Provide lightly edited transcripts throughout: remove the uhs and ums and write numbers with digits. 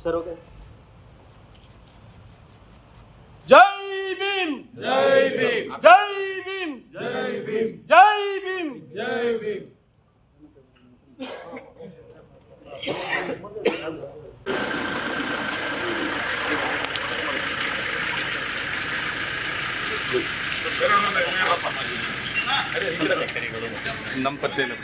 Sir okay. ಜೈ ಭೀಮ್, ಜೈ ಭೀಮ್, ಜೈ ಭೀಮ್, ಜೈ ಭೀಮ್, ಜೈ ಭೀಮ್, ಜೈ ಭೀಮ್. ನಮ್ಮ ಪರಿಚಯ ಇಲ್ಲ.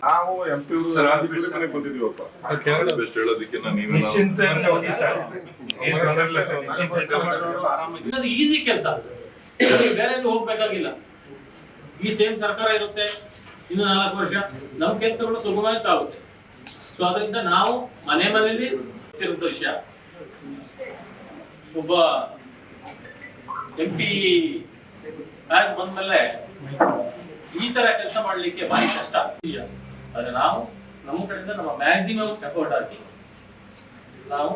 ನಾವು ಎಂಪಿ ಬಂದಿದ್ದೀವಪ್ಪ ಬೆಸ್ಟ್ ಹೇಳೋದಕ್ಕೆ ಈಸಿ ಕೆಲಸ, ಬೇರೆ ಹೋಗ್ಬೇಕಾಗಿಲ್ಲ. ಈ ಸೇಮ್ ಸರ್ಕಾರ ಇರುತ್ತೆ ಇನ್ನು 4 ವರ್ಷ, ನಮ್ಮ ಕೆಲಸಗಳು ಸುಗಮವಾಗಿ ಸಾಗುತ್ತೆ. ಸೊ ಅದರಿಂದ ನಾವು ಮನೆಯಲ್ಲಿ ವಿಷಯ ಒಬ್ಬ MP ಆಗಿ ಬಂದ್ಮೇಲೆ ಈ ತರ ಕೆಲಸ ಮಾಡ್ಲಿಕ್ಕೆ ಭಾರಿ ಕಷ್ಟ. ಆದ್ರೆ ನಾವು ನಮ್ಮ ಕಡೆಯಿಂದ ನಮ್ಮ ಮ್ಯಾಕ್ಸಿಮಮ್ ಎಫರ್ಟ್ ಹಾಕಿ ನಾವು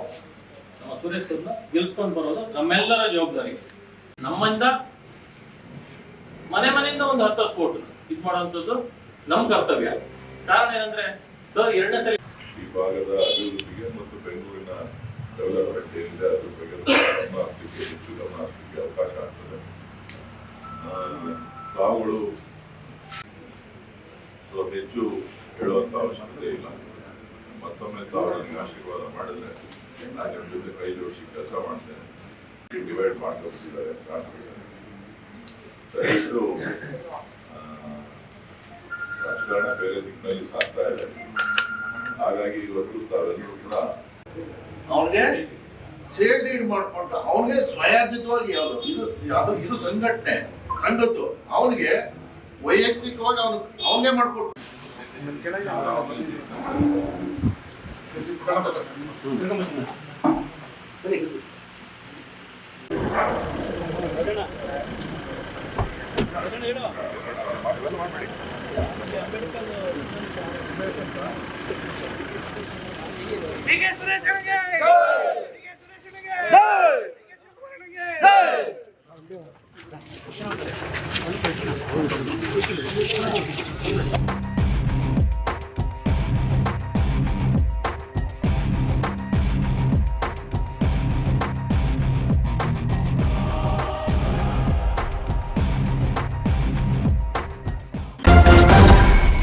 ನಮ್ಮ ಸುರೇಶ್ ಗೆಲ್ಸ್ಕೊಂಡು ಬರೋದು ನಮ್ಮೆಲ್ಲರ ಜವಾಬ್ದಾರಿ. ನಮ್ಮಿಂದ ಮನೆಯಿಂದ ಒಂದು 10 ಕೋಟಿ ಇದು ಮಾಡುವಂಥದ್ದು ನಮ್ಮ ಕರ್ತವ್ಯ. ಕಾರಣ ಏನಂದ್ರೆ ಸರ್ 2ನೇ ಸರಿ ಈ ಭಾಗದ ಅಭಿವೃದ್ಧಿಗೆ ಮತ್ತು ಬೆಂಗಳೂರಿನ ಡೆವಲಪ್ಮೆಂಟ್ ಏನಿದೆ ಅದ್ರ ಬಗ್ಗೆ ಗಮನ ಹರಿಸಲಿಕ್ಕೆ ಹೆಚ್ಚು ಗಮನ ಹರಿಸಲಿಕ್ಕೆ ಅವಕಾಶ ಆಗ್ತದೆ. ತಾವುಗಳು ಹೆಚ್ಚು ಹೇಳುವಂತ ಅವಶ್ಯಕತೆ ಇಲ್ಲ. ಮತ್ತೊಮ್ಮೆ ತಾವು ನನಗೆ ಆಶೀರ್ವಾದ ಮಾಡಿದ್ರೆ ನಾನು ನಿಮ್ಮ ಜೊತೆ ಕೈ ಜೋಡಿಸಿ ಕೆಲಸ ಮಾಡ್ತೇನೆ. ಡಿವೈಡ್ ಮಾಡ್ಕೊಬಿಟ್ಟಿದ್ದಾರೆ ದಯವಿಟ್ಟು ರಾಜಕಾರಣ ಬೇರೆ ದಿಕ್ಕಿನಲ್ಲಿ ಸಾಗ್ತಾ ಇದೆ. ಹಾಗಾಗಿ ಇವತ್ತು ತಾವೆಲ್ಲರೂ ಕೂಡ ಅವನಿಗೆ ಸೇಲ್ ಡೀಡ್ ಮಾಡ್ಕೊಂಡು ಅವನಿಗೆ ಸ್ವಯಾರ್ಜಿತವಾಗಿ ಇದು ಸಂಘಟನೆ ಸಂಘದ್ದು ಅವನಿಗೆ ವೈಯಕ್ತಿಕವಾಗಿ ಅವನಿಗೆ ಮಾಡ್ಕೊಟ್ಟು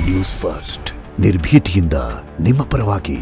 ನ್ಯೂಸ್ ಫಸ್ಟ್ ನಿರ್ಭೀತಿಯಿಂದ ನಿಮ್ಮ ಪರವಾಗಿ.